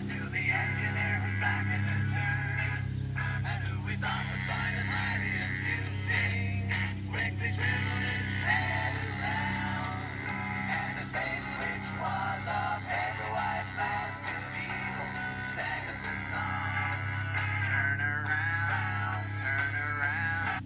to the engineer who's back in the turn, and who we thought would find us highly amusing, quickly swiveled his head around, and his face, which was a paper white mask of evil, sang us a song. Turn around, turn around.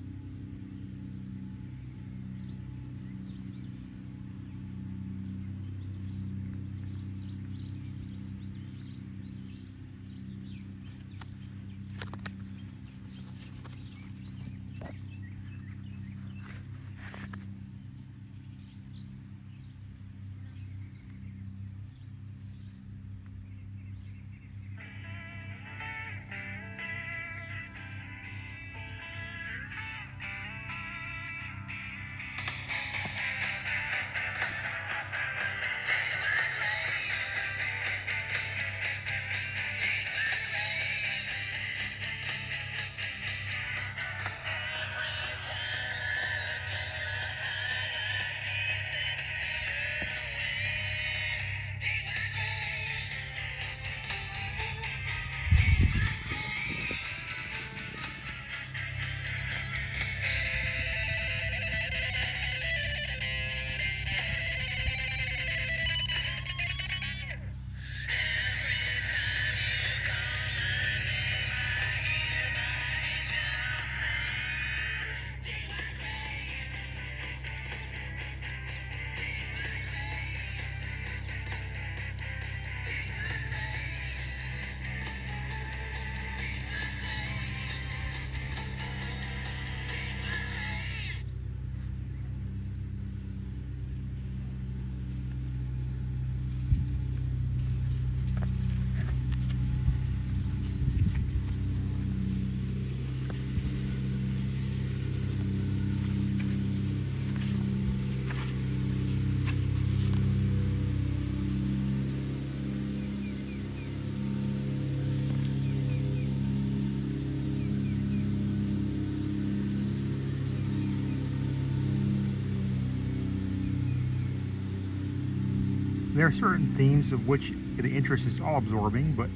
There are certain themes of which the interest is all-absorbing, but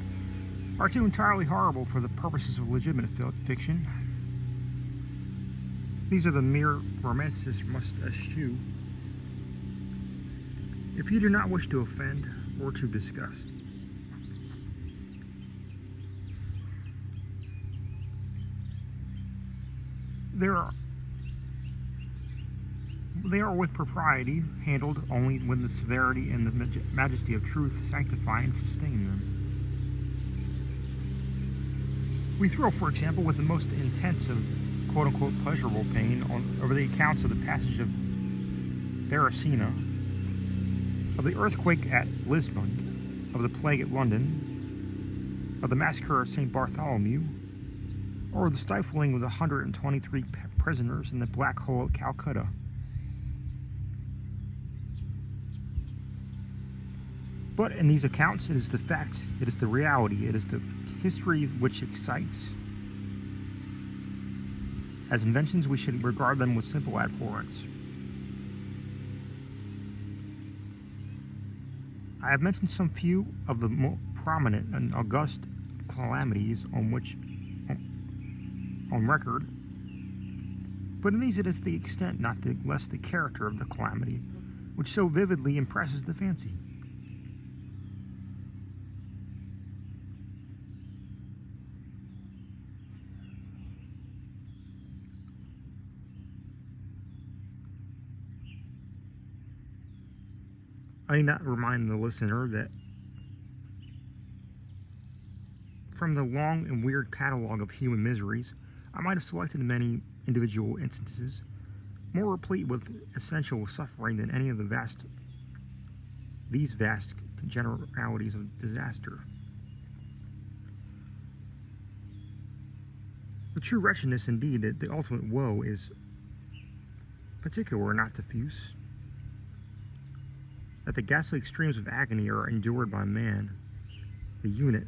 are too entirely horrible for the purposes of legitimate fiction. These are the mere romanticists must eschew. If you do not wish to offend or to disgust. They are with propriety handled only when the severity and the majesty of truth sanctify and sustain them. We thrill, for example, with the most intense of quote-unquote pleasurable pain over the accounts of the passage of Beresina, of the earthquake at Lisbon, of the plague at London, of the massacre of St. Bartholomew, or the stifling of the 123 prisoners in the black hole at Calcutta. But in these accounts, it is the fact, it is the reality, it is the history which excites. As inventions, we should regard them with simple abhorrence. I have mentioned some few of the more prominent and august calamities on record, but in these it is the extent, not the less the character of the calamity, which so vividly impresses the fancy. I need not remind the listener that from the long and weird catalog of human miseries, I might have selected many individual instances more replete with essential suffering than any of these vast generalities of disaster. The true wretchedness, indeed, that the ultimate woe is particular, not diffuse. That the ghastly extremes of agony are endured by man, the unit,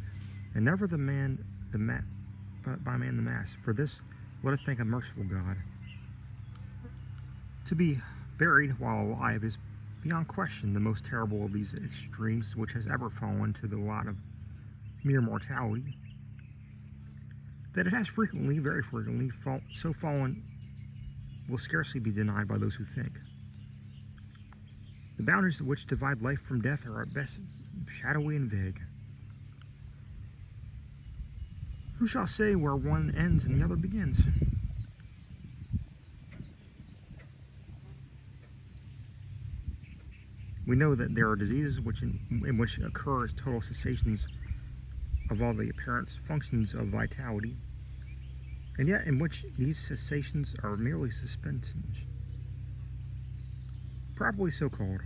and never by man the mass. For this, let us thank a merciful God. To be buried while alive is beyond question the most terrible of these extremes which has ever fallen to the lot of mere mortality, that it has frequently, very frequently, so fallen will scarcely be denied by those who think. The boundaries which divide life from death are at best shadowy and vague. Who shall say where one ends and the other begins? We know that there are diseases in which occur as total cessations of all the apparent functions of vitality, and yet in which these cessations are merely suspensions, properly so called.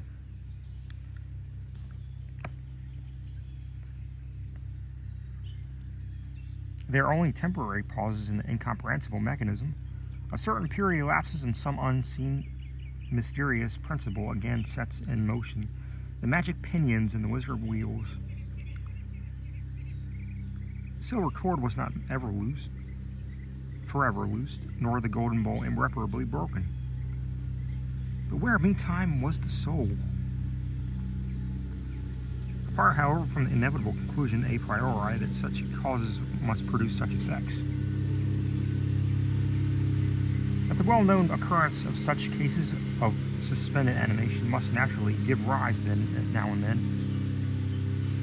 They are only temporary pauses in the incomprehensible mechanism. A certain period elapses and some unseen, mysterious principle again sets in motion the magic pinions and the wizard wheels. The silver cord was not ever loosed, forever loosed, nor the golden bowl irreparably broken. But where, meantime, was the soul? Apart, however, from the inevitable conclusion a priori that such causes must produce such effects, that the well-known occurrence of such cases of suspended animation must naturally give rise, then, now and then,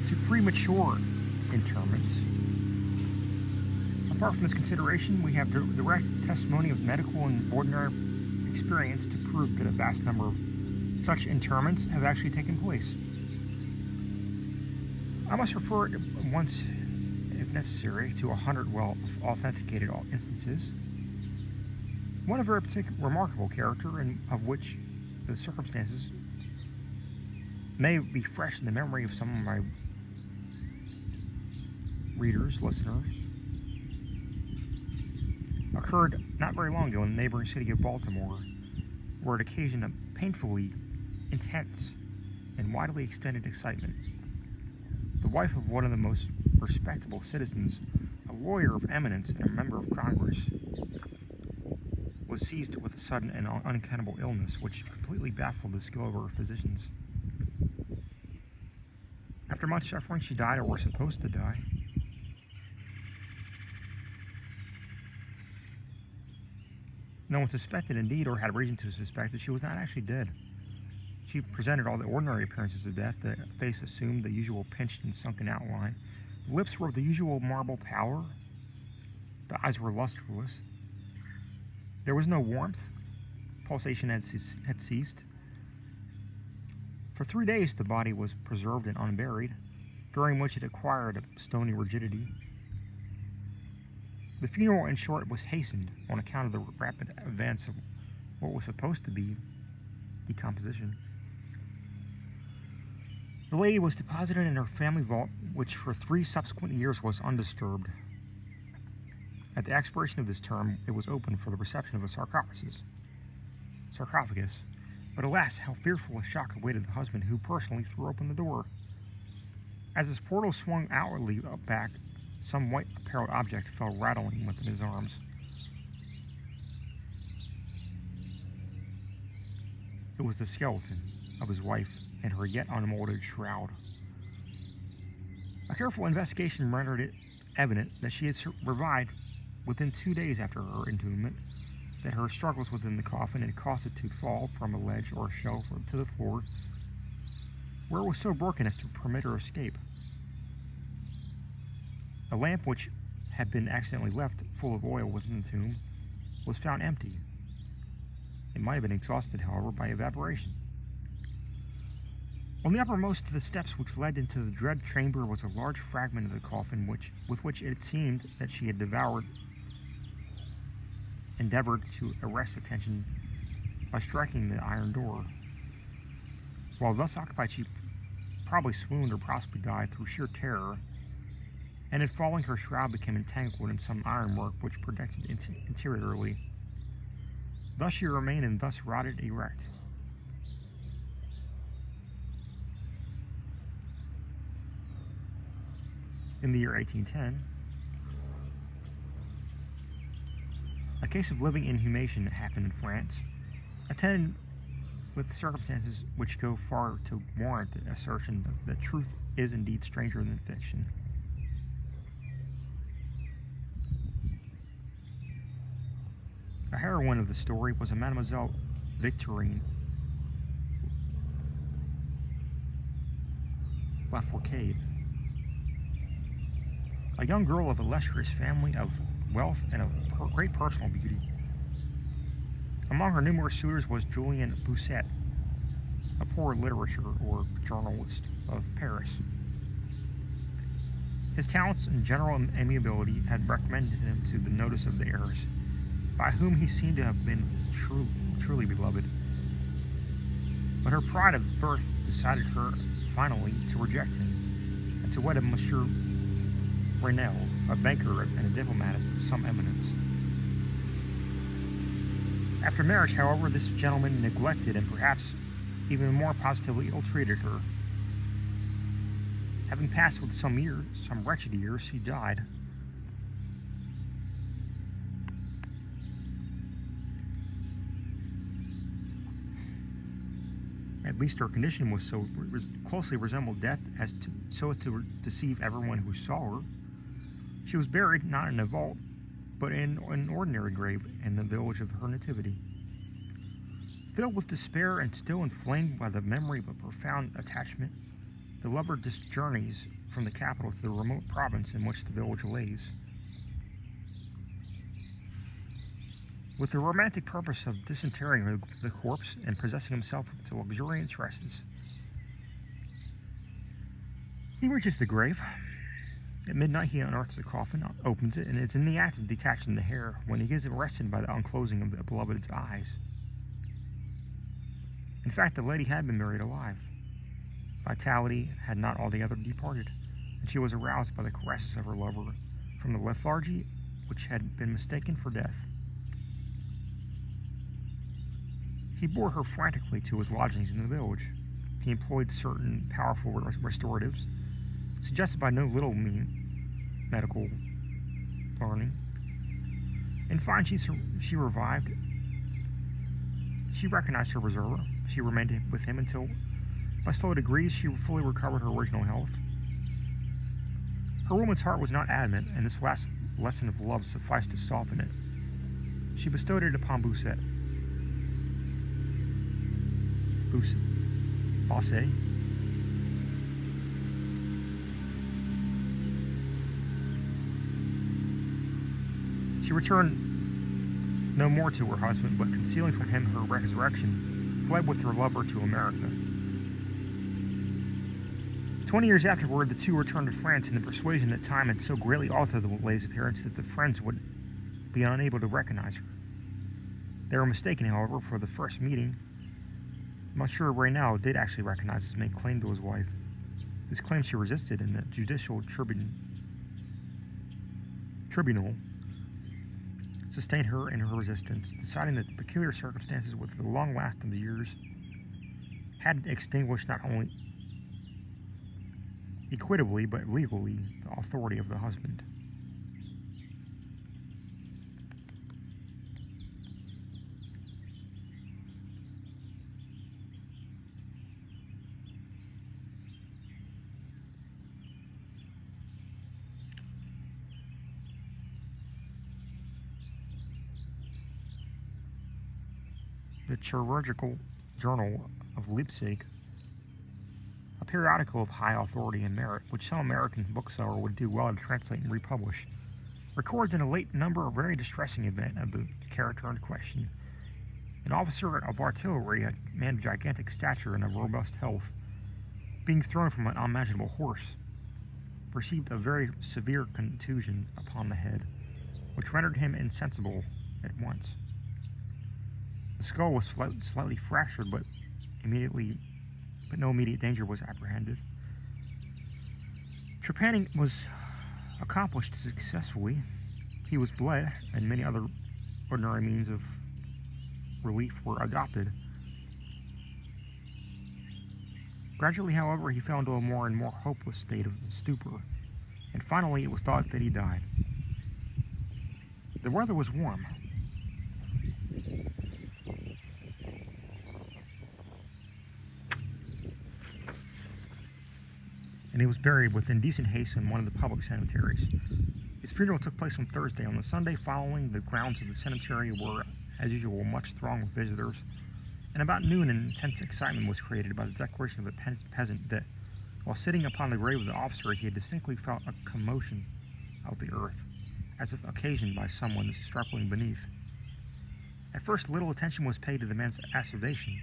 to premature interments. Apart from this consideration, we have direct testimony of medical and ordinary experience to prove that a vast number of such interments have actually taken place. I must refer at once, if necessary, to 100 well-authenticated instances. One of very remarkable character, and of which the circumstances may be fresh in the memory of some of my readers, listeners, occurred not very long ago in the neighboring city of Baltimore, where it occasioned a painfully intense and widely extended excitement. The wife of one of the most respectable citizens, a lawyer of eminence and a member of Congress, was seized with a sudden and unaccountable illness which completely baffled the skill of her physicians. After much suffering, she died, or was supposed to die. No one suspected, indeed, or had reason to suspect, that she was not actually dead. She presented all the ordinary appearances of death. The face assumed the usual pinched and sunken outline. The lips were of the usual marble pallor. The eyes were lustreless. There was no warmth. Pulsation had ceased. For 3 days the body was preserved and unburied, during which it acquired a stony rigidity. The funeral, in short, was hastened on account of the rapid advance of what was supposed to be decomposition. The lady was deposited in her family vault, which for 3 subsequent years was undisturbed. At the expiration of this term, it was opened for the reception of a sarcophagus. But alas, how fearful a shock awaited the husband, who personally threw open the door. As its portal swung outwardly back, some white apparelled object fell rattling within his arms. It was the skeleton of his wife and her yet unmolded shroud. A careful investigation rendered it evident that she had revived within 2 days after her entombment, that her struggles within the coffin had caused it to fall from a ledge or a shelf to the floor, where it was so broken as to permit her escape. A lamp, which had been accidentally left full of oil within the tomb, was found empty. It might have been exhausted, however, by evaporation. On the uppermost of the steps which led into the dread chamber was a large fragment of the coffin, with which it seemed that she had endeavored to arrest attention by striking the iron door. While thus occupied, she probably swooned or possibly died through sheer terror, and in falling her shroud became entangled in some ironwork which protected interiorly. Thus she remained, and thus rotted erect. In the year 1810, a case of living inhumation happened in France, attended with circumstances which go far to warrant the assertion that truth is indeed stranger than fiction. The heroine of the story was a Mademoiselle Victorine Lafourcade, a young girl of illustrious family of wealth and of great personal beauty. Among her numerous suitors was Julien Bousset, a poor literature or journalist of Paris. His talents and general amiability had recommended him to the notice of the heirs, by whom he seemed to have been truly beloved. But her pride of birth decided her finally to reject him, and to wed a Monsieur Raynal, a banker and a diplomatist of some eminence. After marriage, however, this gentleman neglected and perhaps even more positively ill-treated her. Having passed with some wretched years, he died. At least her condition was so closely resembled death so as to deceive everyone who saw her. She was buried not in a vault, but in an ordinary grave in the village of her nativity. Filled with despair and still inflamed by the memory of a profound attachment, the lover just journeys from the capital to the remote province in which the village lays, with the romantic purpose of disinterring the corpse and possessing himself of its luxuriant tresses. He reaches the grave. At midnight he unearths the coffin, opens it, and is in the act of detaching the hair when he is arrested by the unclosing of the beloved's eyes. In fact, the lady had been buried alive. Vitality had not altogether departed, and she was aroused by the caresses of her lover from the lethargy which had been mistaken for death. He bore her frantically to his lodgings in the village. He employed certain powerful restoratives, suggested by no little medical learning. In fine, she revived. She recognized her preserver. She remained with him until, by slow degrees, she fully recovered her original health. Her woman's heart was not adamant, and this last lesson of love sufficed to soften it. She bestowed it upon Bousset. Bousset. She returned no more to her husband, but concealing from him her resurrection, fled with her lover to America. 20 years afterward, the two returned to France in the persuasion that time had so greatly altered the lady's appearance that the friends would be unable to recognize her. They were mistaken, however, for the first meeting. Monsieur Raynal did actually recognize his made claim to his wife. This claim she resisted, and the judicial tribunal sustained her in her resistance, deciding that the peculiar circumstances with the long last of the years had extinguished not only equitably but legally the authority of the husband. The Chirurgical Journal of Leipzig, a periodical of high authority and merit, which some American bookseller would do well to translate and republish, records in a late number a very distressing event of the character in question. An officer of artillery, a man of gigantic stature and of robust health, being thrown from an unimaginable horse, received a very severe contusion upon the head, which rendered him insensible at once. The skull was slightly fractured, but no immediate danger was apprehended. Trepanning was accomplished successfully. He was bled, and many other ordinary means of relief were adopted. Gradually, however, he fell into a more and more hopeless state of stupor, and finally it was thought that he died. The weather was warm. And he was buried with indecent haste in one of the public cemeteries. His funeral took place on Thursday. On the Sunday following, the grounds of the cemetery were as usual, much thronged with visitors, and about noon an intense excitement was created by the declaration of a peasant that, while sitting upon the grave of the officer, he had distinctly felt a commotion of the earth, as if occasioned by someone struggling beneath. At first, little attention was paid to the man's asseveration.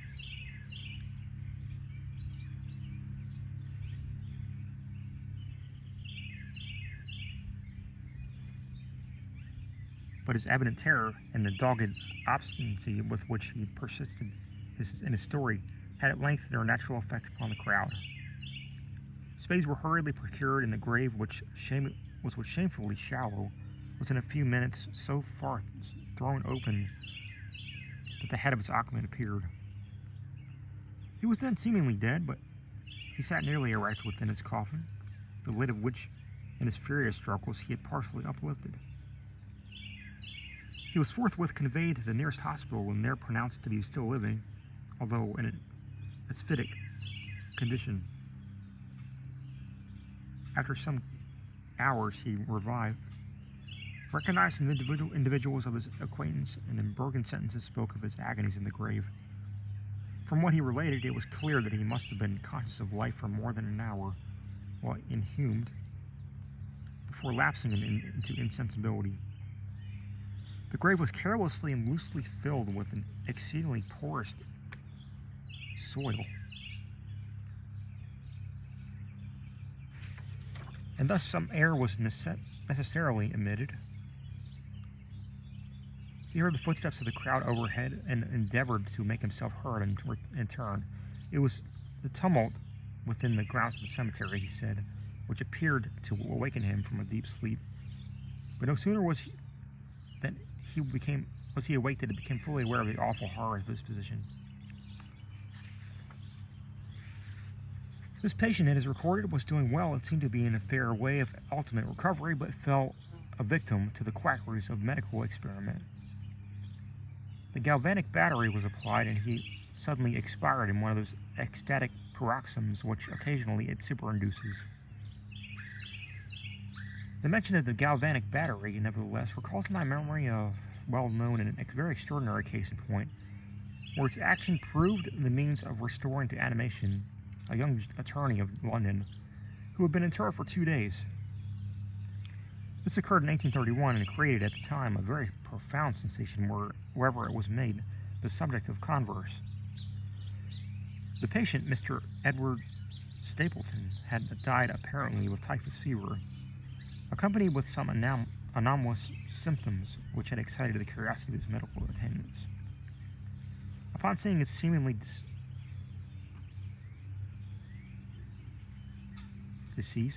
But his evident terror and the dogged obstinacy with which he persisted in his story had at length their natural effect upon the crowd. Spades were hurriedly procured, and the grave, which was shamefully shallow, was in a few minutes so far thrown open that the head of its occupant appeared. He was then seemingly dead, but he sat nearly erect within its coffin, the lid of which, in his furious struggles, he had partially uplifted. He was forthwith conveyed to the nearest hospital and there pronounced to be still living, although in an asphytic condition. After some hours he revived, recognized some individuals of his acquaintance, and in broken sentences spoke of his agonies in the grave. From what he related, it was clear that he must have been conscious of life for more than an hour, while inhumed, before lapsing into insensibility. The grave was carelessly and loosely filled with an exceedingly porous soil, and thus some air was necessarily emitted. He heard the footsteps of the crowd overhead and endeavored to make himself heard in turn. It was the tumult within the grounds of the cemetery, he said, which appeared to awaken him from a deep sleep. But no sooner was he awake that he became fully aware of the awful horror of his position. This patient, it is recorded, was doing well. It seemed to be in a fair way of ultimate recovery, but fell a victim to the quackeries of medical experiment. The galvanic battery was applied, and he suddenly expired in one of those ecstatic paroxysms which occasionally it superinduces. The mention of the galvanic battery, nevertheless, recalls to my memory a well-known and very extraordinary case in point, where its action proved the means of restoring to animation a young attorney of London who had been interred for 2 days. This occurred in 1831 and created at the time a very profound sensation wherever it was made the subject of converse. The patient, Mr. Edward Stapleton, had died apparently with typhus fever, accompanied with some anomalous symptoms which had excited the curiosity of his medical attendants. Upon seeing his seemingly decease,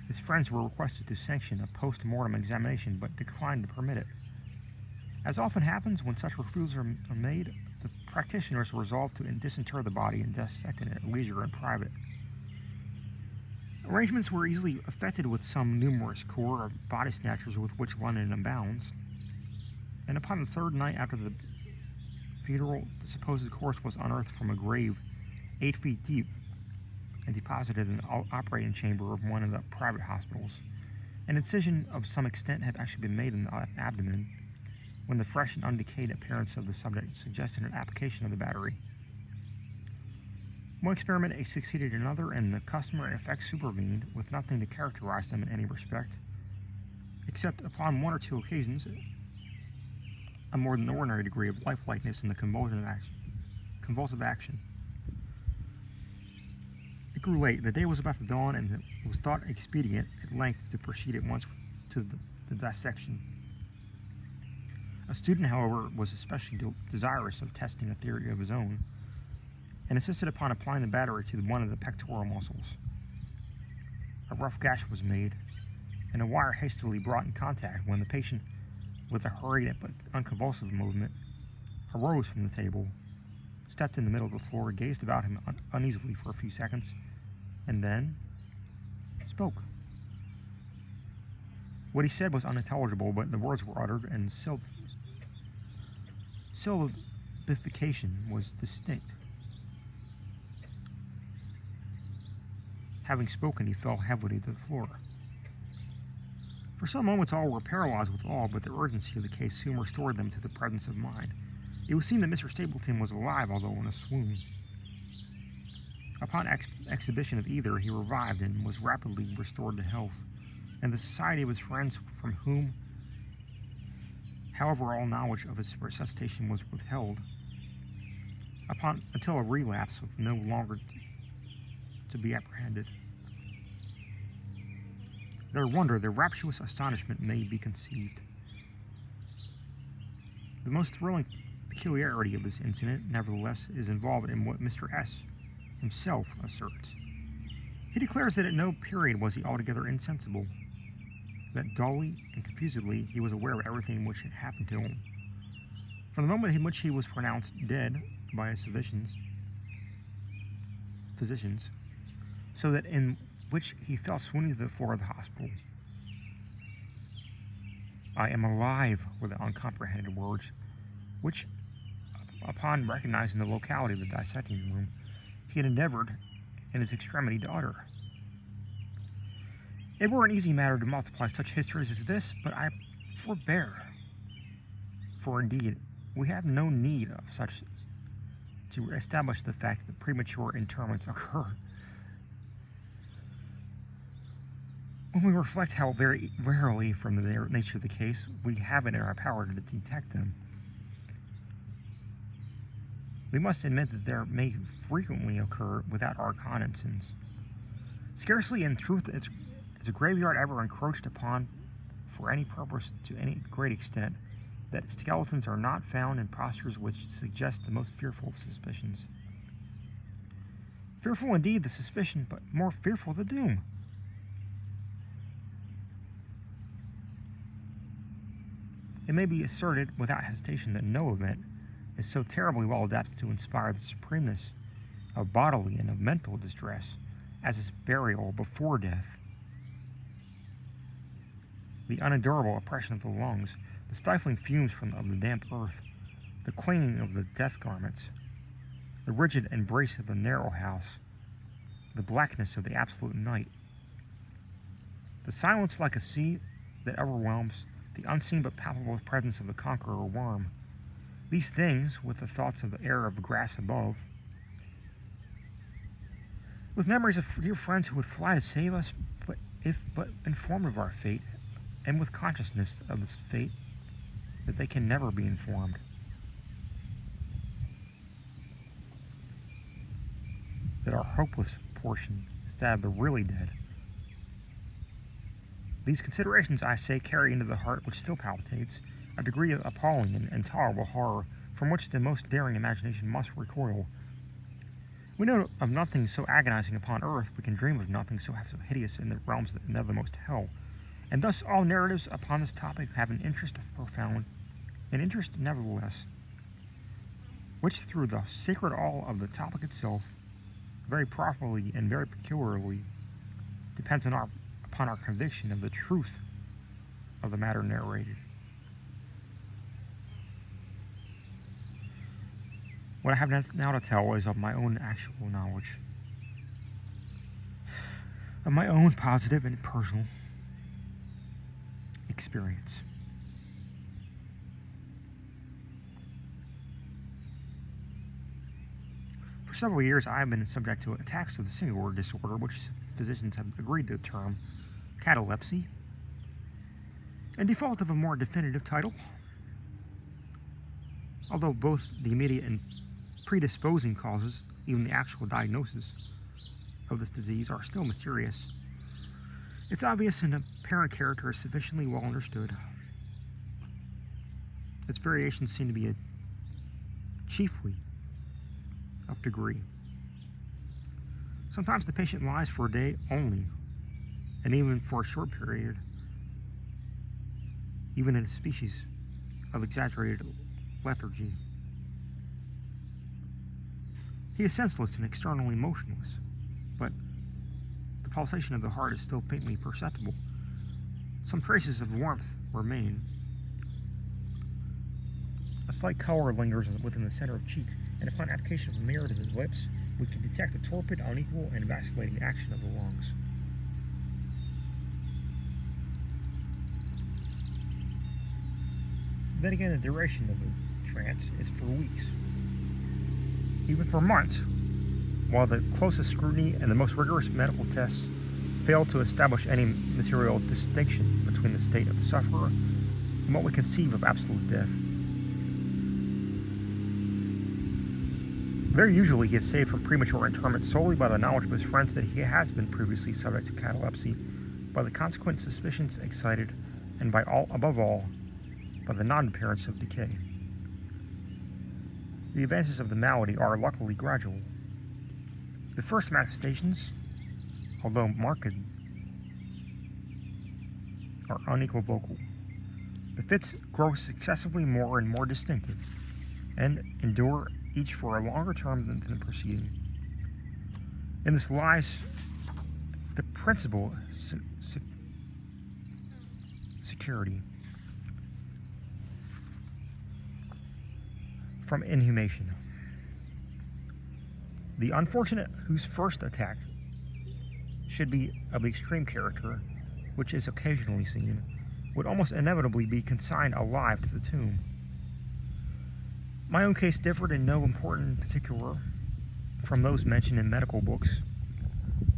his friends were requested to sanction a post-mortem examination, but declined to permit it. As often happens when such refusals are made, the practitioners resolved to disinter the body and dissect it at leisure in private. Arrangements were easily effected with some numerous corps of body snatchers with which London abounds, and upon the third night after the funeral, the supposed corpse was unearthed from a grave 8 feet deep and deposited in the operating chamber of one of the private hospitals. An incision of some extent had actually been made in the abdomen, when the fresh and undecayed appearance of the subject suggested an application of the battery. One experiment succeeded another, and the customary effects supervened, with nothing to characterize them in any respect, except upon 1 or 2 occasions a more than ordinary degree of lifelikeliness in the convulsive action. It grew late. The day was about to dawn, and it was thought expedient at length to proceed at once to the dissection. A student, however, was especially desirous of testing a theory of his own, and insisted upon applying the battery to one of the pectoral muscles. A rough gash was made, and a wire hastily brought in contact, when the patient, with a hurried but unconvulsive movement, arose from the table, stepped in the middle of the floor, gazed about him uneasily for a few seconds, and then spoke. What he said was unintelligible, but the words were uttered, and syllabification was distinct. Having spoken, he fell heavily to the floor. For some moments all were paralyzed with awe, but the urgency of the case soon restored them to the presence of mind. It was seen that Mr. Stapleton was alive, although in a swoon. Upon exhibition of either, he revived and was rapidly restored to health, and the society of his friends, from whom, however, all knowledge of his resuscitation was withheld, until a relapse was no longer to be apprehended. Their wonder, their rapturous astonishment may be conceived. The most thrilling peculiarity of this incident, nevertheless, is involved in what Mr. S. himself asserts. He declares that at no period was he altogether insensible, that dully and confusedly he was aware of everything which had happened to him. From the moment in which he was pronounced dead by his physicians, so that in which he fell swooning to the floor of the hospital. "I am alive," were the uncomprehended words, which, upon recognizing the locality of the dissecting room, he had endeavored in his extremity to utter. It were an easy matter to multiply such histories as this, but I forbear. For indeed, we have no need of such to establish the fact that premature interments occur. When we reflect how very rarely, from the nature of the case, we have it in our power to detect them, we must admit that there may frequently occur without our cognizance. Scarcely, in truth, is a graveyard ever encroached upon for any purpose to any great extent, that skeletons are not found in postures which suggest the most fearful of suspicions. Fearful indeed the suspicion, but more fearful the doom. It may be asserted without hesitation that no event is so terribly well adapted to inspire the supremeness of bodily and of mental distress as its burial before death. The unendurable oppression of the lungs, the stifling fumes of the damp earth, the clinging of the death garments, the rigid embrace of the narrow house, the blackness of the absolute night, the silence like a sea that overwhelms, the unseen but palpable presence of the conqueror worm. These things, with the thoughts of the air of grass above, with memories of dear friends who would fly to save us, if but informed of our fate, and with consciousness of this fate, that they can never be informed. That our hopeless portion is that of the really dead. These considerations, I say, carry into the heart which still palpitates a degree of appalling and intolerable horror from which the most daring imagination must recoil. We know of nothing so agonizing upon earth, we can dream of nothing so hideous in the realms of the nethermost hell. And thus all narratives upon this topic have an interest profound, an interest nevertheless, which through the sacred awe of the topic itself, very properly and very peculiarly, depends upon our conviction of the truth of the matter narrated. What I have now to tell is of my own actual knowledge, of my own positive and personal experience. For several years, I have been subject to attacks of the singular disorder, which physicians have agreed to term catalepsy. In default of a more definitive title, although both the immediate and predisposing causes, even the actual diagnosis of this disease, are still mysterious, its obvious and apparent character is sufficiently well understood. Its variations seem to be chiefly of degree. Sometimes the patient lies for a day only, and even for a short period, even in a species of exaggerated lethargy. He is senseless and externally motionless, but the pulsation of the heart is still faintly perceptible. Some traces of warmth remain. A slight color lingers within the center of cheek, and upon application of a mirror to the lips, we can detect a torpid, unequal, and vacillating action of the lungs. Then again, the duration of the trance is for weeks, even for months, while the closest scrutiny and the most rigorous medical tests fail to establish any material distinction between the state of the sufferer and what we conceive of absolute death. Very usually he is saved from premature interment solely by the knowledge of his friends that he has been previously subject to catalepsy, by the consequent suspicions excited, and above all, by the non-appearance of decay. The advances of the malady are luckily gradual. The first manifestations, although marked, are unequivocal. The fits grow successively more and more distinctive, and endure each for a longer term than the preceding. In this lies the principal security from inhumation. The unfortunate whose first attack should be of the extreme character, which is occasionally seen, would almost inevitably be consigned alive to the tomb. My own case differed in no important particular from those mentioned in medical books.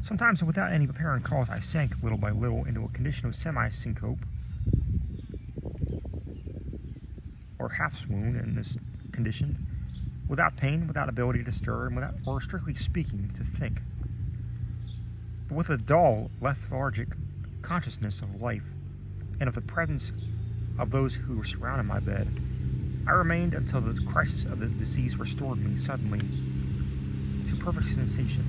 Sometimes without any apparent cause I sank little by little into a condition of semi-syncope or half-swoon. In this condition, without pain, without ability to stir, and without, or strictly speaking, to think, but with a dull, lethargic consciousness of life and of the presence of those who were surrounding my bed, I remained until the crisis of the disease restored me suddenly to perfect sensation.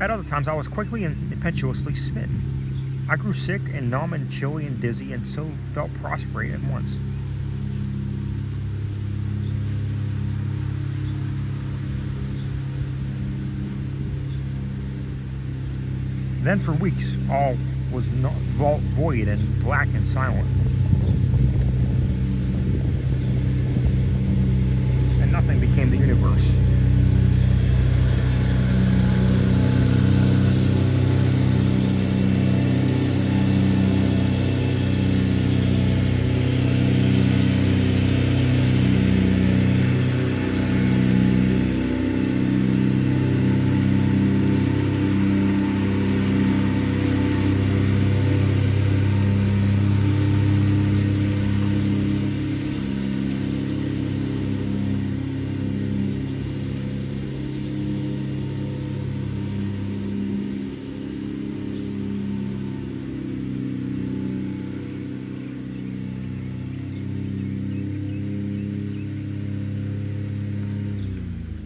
At other times I was quickly and impetuously smitten. I grew sick and numb and chilly and dizzy, and so felt prostrate at once. Then for weeks all was void and black and silent, and nothing became the universe.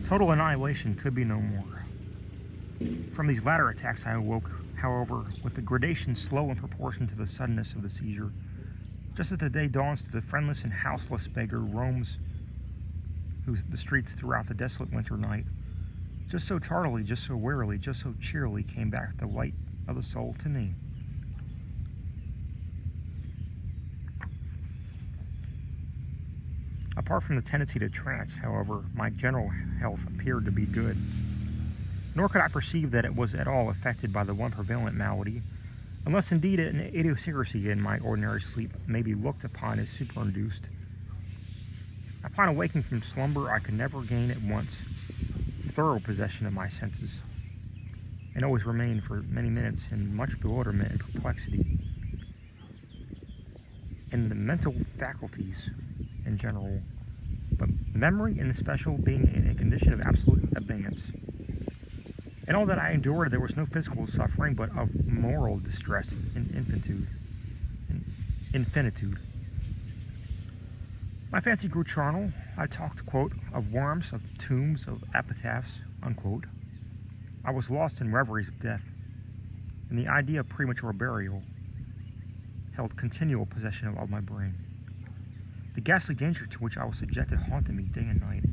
Total annihilation could be no more. From these latter attacks I awoke, however, with the gradation slow in proportion to the suddenness of the seizure, just as the day dawns to the friendless and houseless beggar roams the streets throughout the desolate winter night. Just so tardily, just so warily, just so cheerily came back the light of the soul to me. Apart from the tendency to trance, however, my general health appeared to be good. Nor could I perceive that it was at all affected by the one prevalent malady, unless indeed an idiosyncrasy in my ordinary sleep may be looked upon as superinduced. Upon awaking from slumber, I could never gain at once thorough possession of my senses, and always remained for many minutes in much bewilderment and perplexity. In the mental faculties in general, but memory in especial being in a condition of absolute abeyance. In all that I endured, there was no physical suffering, but of moral distress and infinitude. My fancy grew charnel. I talked, quote, of worms, of tombs, of epitaphs, unquote. I was lost in reveries of death, and the idea of premature burial held continual possession of my brain. The ghastly danger to which I was subjected haunted me day and night.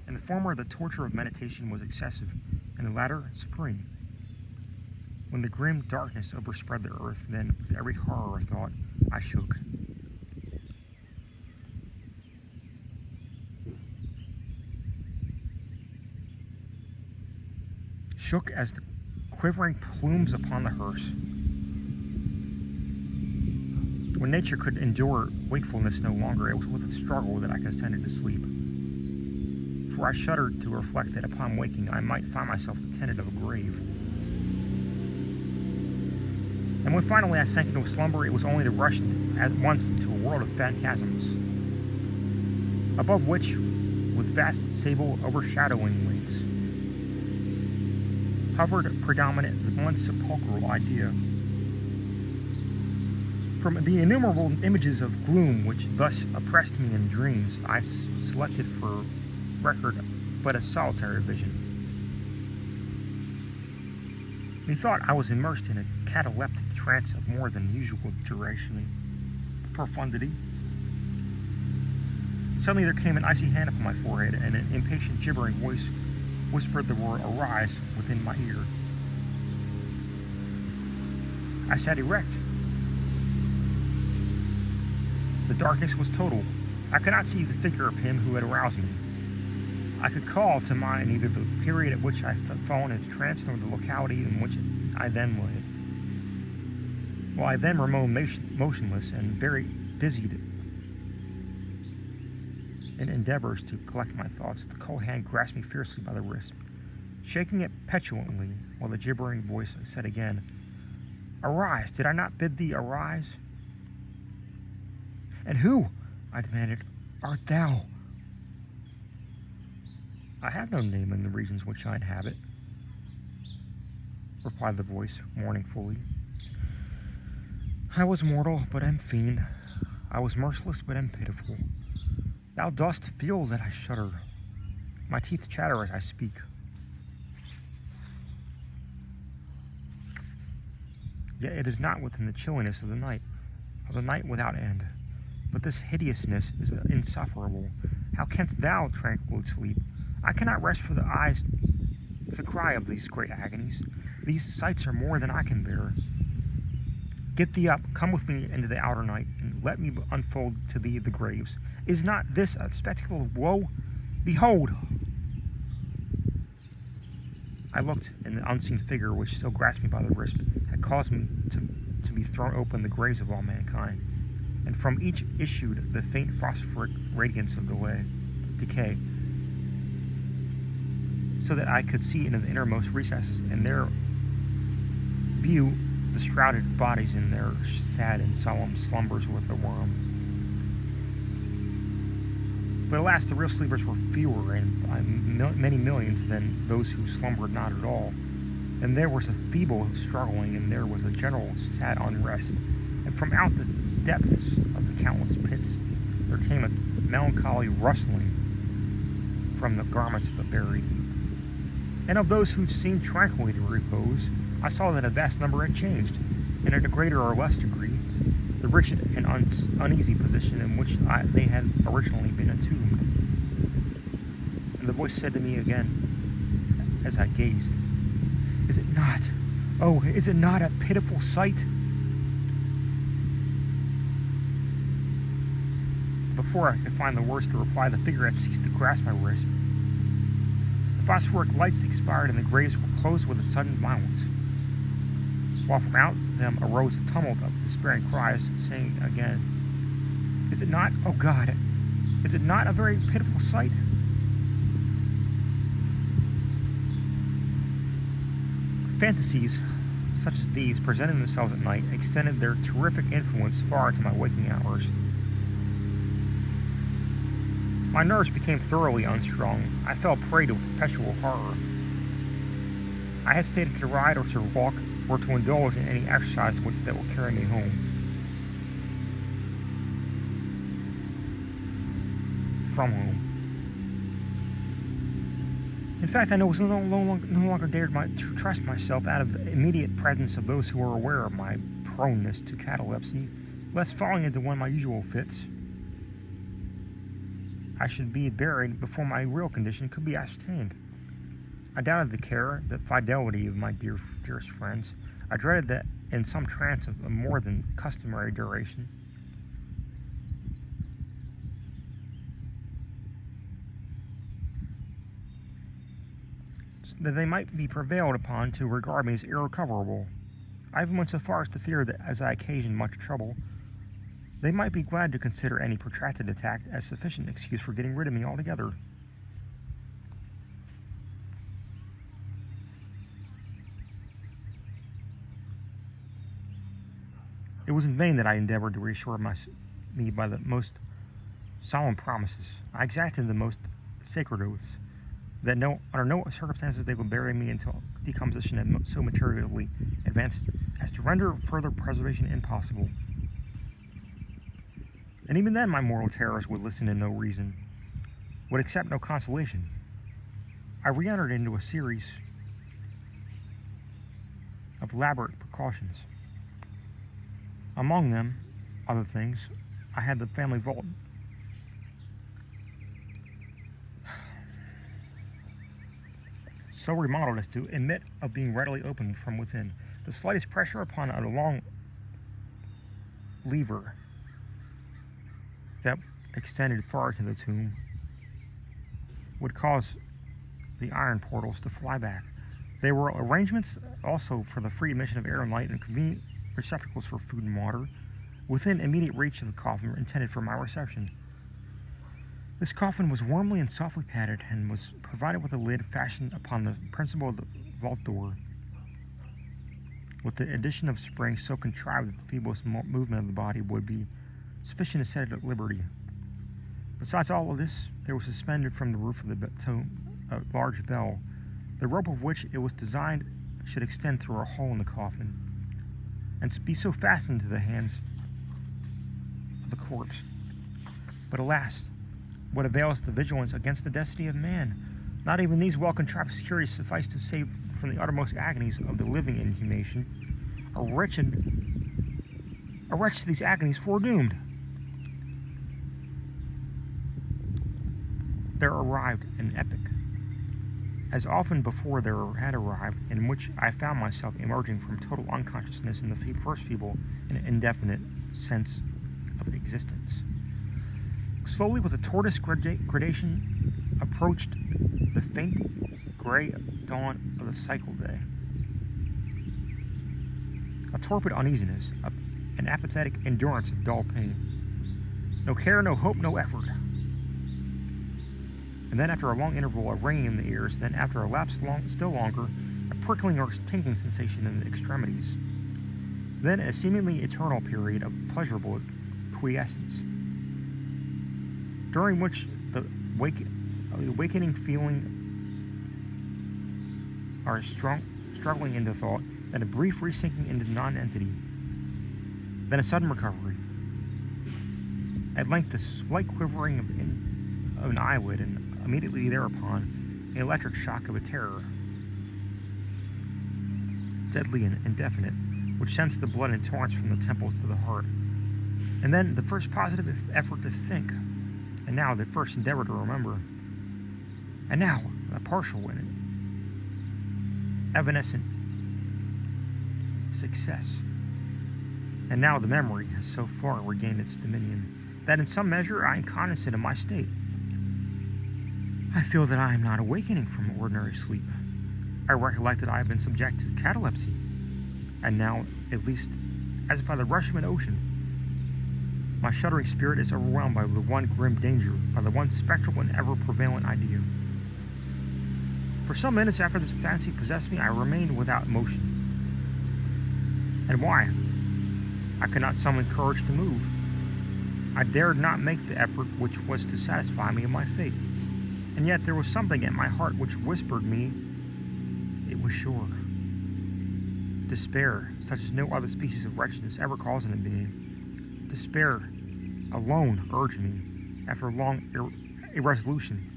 In the former, the torture of meditation was excessive, and the latter, supreme. When the grim darkness overspread the earth, then, with every horror of thought, I shook. Shook as the quivering plumes upon the hearse. When nature could endure wakefulness no longer, it was with a struggle that I consented to sleep. For I shuddered to reflect that upon waking I might find myself the tenant of a grave. And when finally I sank into a slumber, it was only to rush at once into a world of phantasms, above which, with vast sable overshadowing wings, hovered predominant the one sepulchral idea. From the innumerable images of gloom which thus oppressed me in dreams, I selected for record but a solitary vision. Methought I was immersed in a cataleptic trance of more than usual duration and profundity. Suddenly there came an icy hand upon my forehead, and an impatient, gibbering voice whispered the word "arise" within my ear. I sat erect. The darkness was total. I could not see the figure of him who had aroused me. I could call to mind neither the period at which I had fallen into trance nor the locality in which I then lay. While I then remained motionless and very busied in endeavors to collect my thoughts, the cold hand grasped me fiercely by the wrist, shaking it petulantly, while the gibbering voice said again, "Arise! Did I not bid thee arise?" "And who," I demanded, "art thou?" "I have no name in the regions which I inhabit," replied the voice mournfully. "I was mortal, but am fiend. I was merciless, but am pitiful. Thou dost feel that I shudder. My teeth chatter as I speak. Yet it is not within the chilliness of the night without end. But this hideousness is insufferable. How canst thou tranquilly sleep? I cannot rest for the eyes, the cry of these great agonies. These sights are more than I can bear. Get thee up, come with me into the outer night, and let me unfold to thee the graves. Is not this a spectacle of woe? Behold!" I looked, and the unseen figure which still grasped me by the wrist had caused me to be thrown open the graves of all mankind, and from each issued the faint phosphoric radiance of decay, so that I could see into the innermost recesses, and there view the shrouded bodies in their sad and solemn slumbers with the worm. But alas, the real sleepers were fewer and by many millions than those who slumbered not at all. And there was a feeble struggling, and there was a general sad unrest. And from out the depths of the countless pits there came a melancholy rustling from the garments of the buried. And of those who seemed tranquilly to repose, I saw that a vast number had changed, and in a greater or less degree, the wretched and uneasy position in which they had originally been entombed. And the voice said to me again, as I gazed, "Is it not a pitiful sight?" Before I could find the words to reply, the figure had ceased to grasp my wrist. The phosphoric lights expired, and the graves were closed with a sudden violence, while from out them arose a tumult of despairing cries, saying again, "Is it not, oh God, is it not a very pitiful sight?" Fantasies such as these, presenting themselves at night, extended their terrific influence far into my waking hours. My nerves became thoroughly unstrung. I fell prey to perpetual horror. I hesitated to ride or to walk or to indulge in any exercise that will carry me home. From home. In fact, I was no longer dared to trust myself out of the immediate presence of those who were aware of my proneness to catalepsy, lest falling into one of my usual fits, I should be buried before my real condition could be ascertained. I doubted the care, the fidelity of my dearest friends. I dreaded that in some trance of a more than customary duration, that they might be prevailed upon to regard me as irrecoverable. I even went so far as to fear that, as I occasioned much trouble, They might be glad to consider any protracted attack as sufficient excuse for getting rid of me altogether. It was in vain that I endeavored to reassure me by the most solemn promises. I exacted the most sacred oaths that under no circumstances they would bury me until decomposition had so materially advanced as to render further preservation impossible. And even then my mortal terrors would listen to no reason, would accept no consolation. I re-entered into a series of elaborate precautions. Among them, other things, I had the family vault. So remodeled as to admit of being readily opened from within. The slightest pressure upon a long lever that extended far to the tomb would cause the iron portals to fly back. There were arrangements also for the free admission of air and light and convenient receptacles for food and water within immediate reach of the coffin intended for my reception. This coffin was warmly and softly padded and was provided with a lid fashioned upon the principle of the vault door, with the addition of springs so contrived that the feeblest movement of the body would be sufficient to set it at liberty. Besides all of this, there was suspended from the roof of the tomb a large bell, the rope of which it was designed should extend through a hole in the coffin, and be so fastened to the hands of the corpse. But alas, what avails the vigilance against the destiny of man? Not even these well-contrived securities suffice to save from the uttermost agonies of the living inhumation. A wretch to these agonies foredoomed. There arrived an epoch, as often before there had arrived, in which I found myself emerging from total unconsciousness in the first feeble and indefinite sense of existence. Slowly, with a tortoise gradation, approached the faint gray dawn of the cycle day. A torpid uneasiness, an apathetic endurance of dull pain. No care, no hope, no effort. And then after a long interval, a ringing in the ears, then after a lapse still longer, a prickling or tingling sensation in the extremities. Then a seemingly eternal period of pleasurable quiescence, during which the awakening feeling are struggling into thought, then a brief resinking into non-entity, then a sudden recovery. At length, a slight quivering of an eyelid, and immediately thereupon, an electric shock of a terror, deadly and indefinite, which sends the blood in torrents from the temples to the heart. And then the first positive effort to think, and now the first endeavor to remember, and now a partial and evanescent success. And now the memory has so far regained its dominion that in some measure I am cognizant of my state. I feel that I am not awakening from ordinary sleep. I recollect that I have been subject to catalepsy, and now, at least, as by the rush of an ocean, my shuddering spirit is overwhelmed by the one grim danger, by the one spectral and ever-prevalent idea. For some minutes after this fancy possessed me, I remained without motion. And why? I could not summon courage to move. I dared not make the effort which was to satisfy me of my fate. And yet there was something at my heart which whispered me it was sure. Despair, such as no other species of wretchedness ever calls into being. Despair alone urged me, after long irresolution,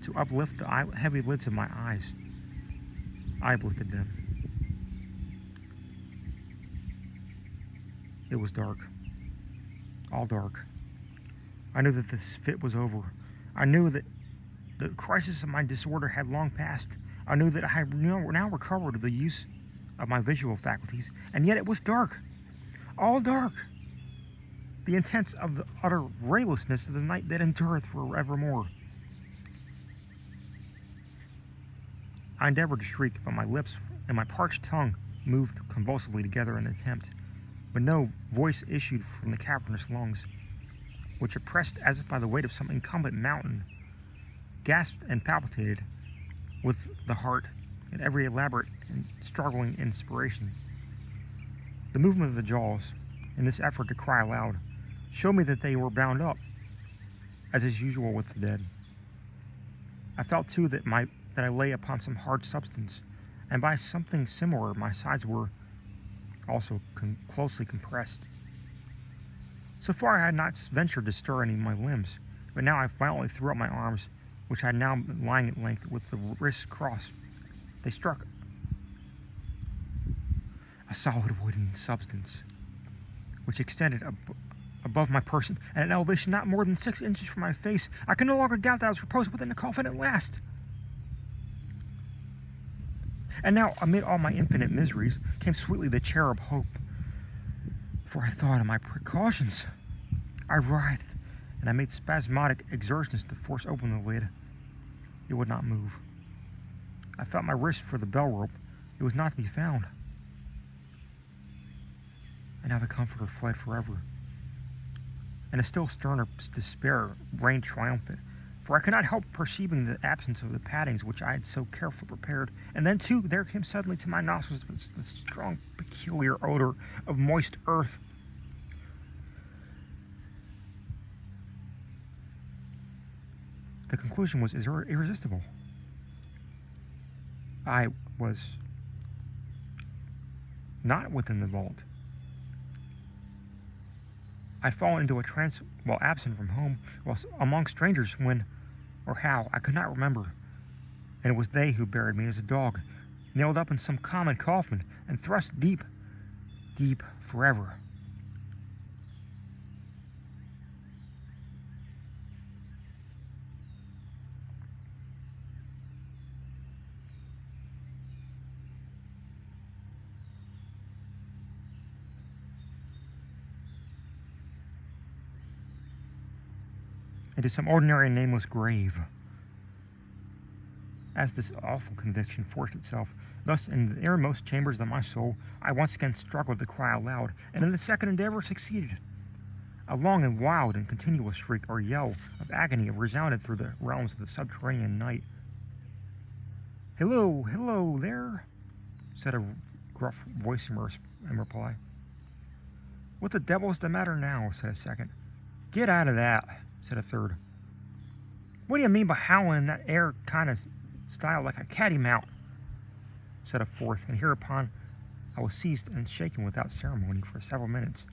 to uplift the heavy lids of my eyes. I uplifted them. It was dark. All dark. I knew that this fit was over. I knew that the crisis of my disorder had long passed. I knew that I had now recovered the use of my visual faculties, and yet it was dark. All dark. The intense of the utter raylessness of the night that endureth forevermore. I endeavored to shriek, but my lips and my parched tongue moved convulsively together in an attempt when no voice issued from the cavernous lungs, which, oppressed as if by the weight of some incumbent mountain, gasped and palpitated with the heart in every elaborate and struggling inspiration. The movement of the jaws, in this effort to cry aloud, showed me that they were bound up, as is usual with the dead. I felt too that I lay upon some hard substance, and by something similar my sides were also closely compressed. So far I had not ventured to stir any of my limbs, but now I violently threw up my arms, which had now been lying at length with the wrists crossed. They struck a solid wooden substance, which extended above my person at an elevation not more than 6 inches from my face. I could no longer doubt that I was reposed within the coffin at last. And now, amid all my infinite miseries, came sweetly the cherub hope. For I thought of my precautions. I writhed, and I made spasmodic exertions to force open the lid. It would not move. I felt my wrist for the bell rope. It was not to be found. And now the comforter fled forever. And a still sterner despair reigned triumphant, for I could not help perceiving the absence of the paddings which I had so carefully prepared. And then, too, there came suddenly to my nostrils the strong, peculiar odor of moist earth. The conclusion was irresistible. I was not within the vault. I'd fallen into a trance while absent from home, while among strangers, when or how, I could not remember. And it was they who buried me as a dog, nailed up in some common coffin, and thrust deep, deep forever. Into some ordinary and nameless grave. As this awful conviction forced itself, thus in the innermost chambers of my soul, I once again struggled to cry aloud, and in the second endeavor succeeded. A long and wild and continuous shriek or yell of agony resounded through the realms of the subterranean night. "Hello, hello there," said a gruff voice in reply. "What the devil's the matter now?" said a second. "Get out of that," said a third. "What do you mean by howling in that air kind of style like a catty mount?" said a fourth, and hereupon I was seized and shaken without ceremony for several minutes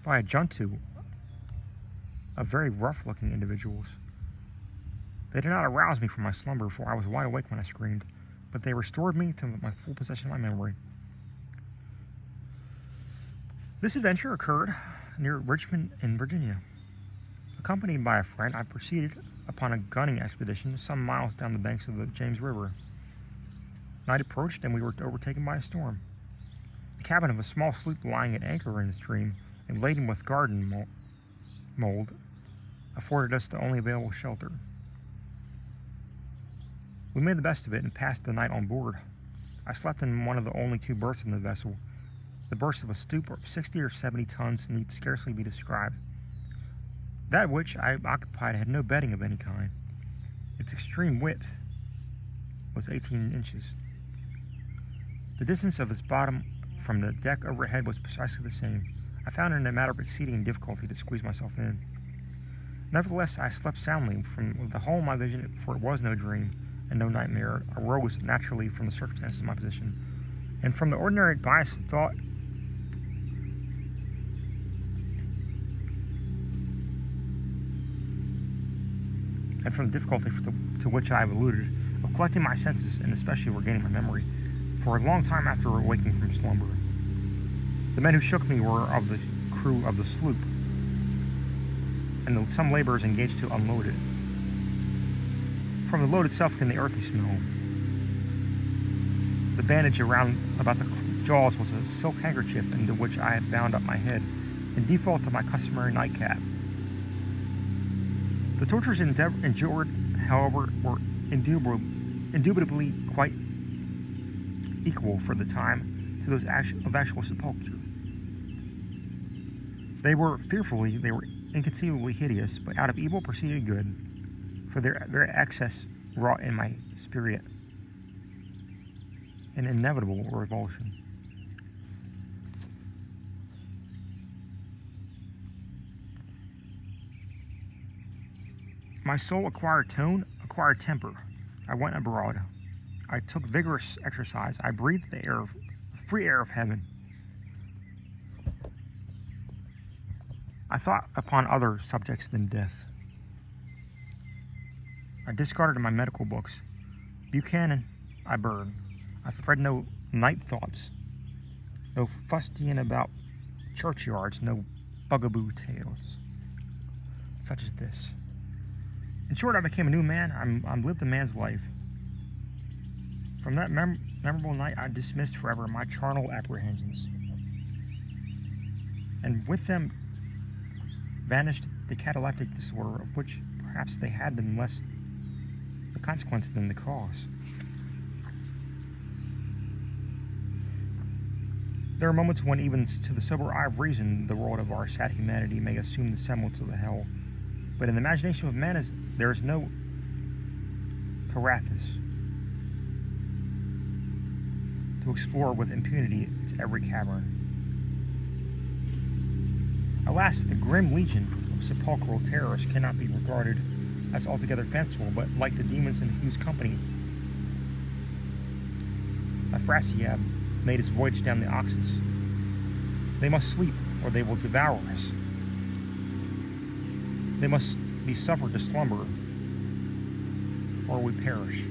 by a junto of very rough-looking individuals. They did not arouse me from my slumber, for I was wide awake when I screamed, but they restored me to my full possession of my memory. This adventure occurred near Richmond in Virginia. Accompanied by a friend, I proceeded upon a gunning expedition some miles down the banks of the James River. Night approached, and we were overtaken by a storm. The cabin of a small sloop lying at anchor in the stream and laden with garden mold afforded us the only available shelter. We made the best of it and passed the night on board. I slept in one of the only 2 berths in the vessel. The berths of a sloop of 60 or 70 tons need scarcely be described. That which I occupied had no bedding of any kind. Its extreme width was 18 inches. The distance of its bottom from the deck overhead was precisely the same. I found it a matter of exceeding difficulty to squeeze myself in. Nevertheless, I slept soundly, from the whole of my vision, for it was no dream, and no nightmare, arose naturally from the circumstances of my position, and from the ordinary bias of thought, and from the difficulty to which I have alluded, of collecting my senses, and especially regaining my memory, for a long time after awaking from slumber. The men who shook me were of the crew of the sloop, and some laborers engaged to unload it. From the load itself came the earthy smell. The bandage about the jaws was a silk handkerchief into which I had bound up my head, in default of my customary nightcap. The tortures endured, however, were indubitably quite equal for the time to those of actual sepulture. They were inconceivably hideous, but out of evil proceeded good, for their excess wrought in my spirit an inevitable revulsion. My soul acquired tone, acquired temper. I went abroad. I took vigorous exercise. I breathed the free air of heaven. I thought upon other subjects than death. I discarded my medical books. Buchanan, I burned. I spread no night thoughts, no fustian about churchyards, no bugaboo tales, such as this. In short, I became a new man. I lived a man's life. From that memorable night, I dismissed forever my charnel apprehensions, and with them vanished the cataleptic disorder, of which perhaps they had been less the consequence than the cause. There are moments when, even to the sober eye of reason, the world of our sad humanity may assume the semblance of a hell. But in the imagination of man, there is no Carathis to explore with impunity its every cavern. Alas, the grim legion of sepulchral terrors cannot be regarded as altogether fanciful, but like the demons in whose company Afrasiab made his voyage down the Oxus. They must sleep, or they will devour us. They must be suffered to slumber, or we perish.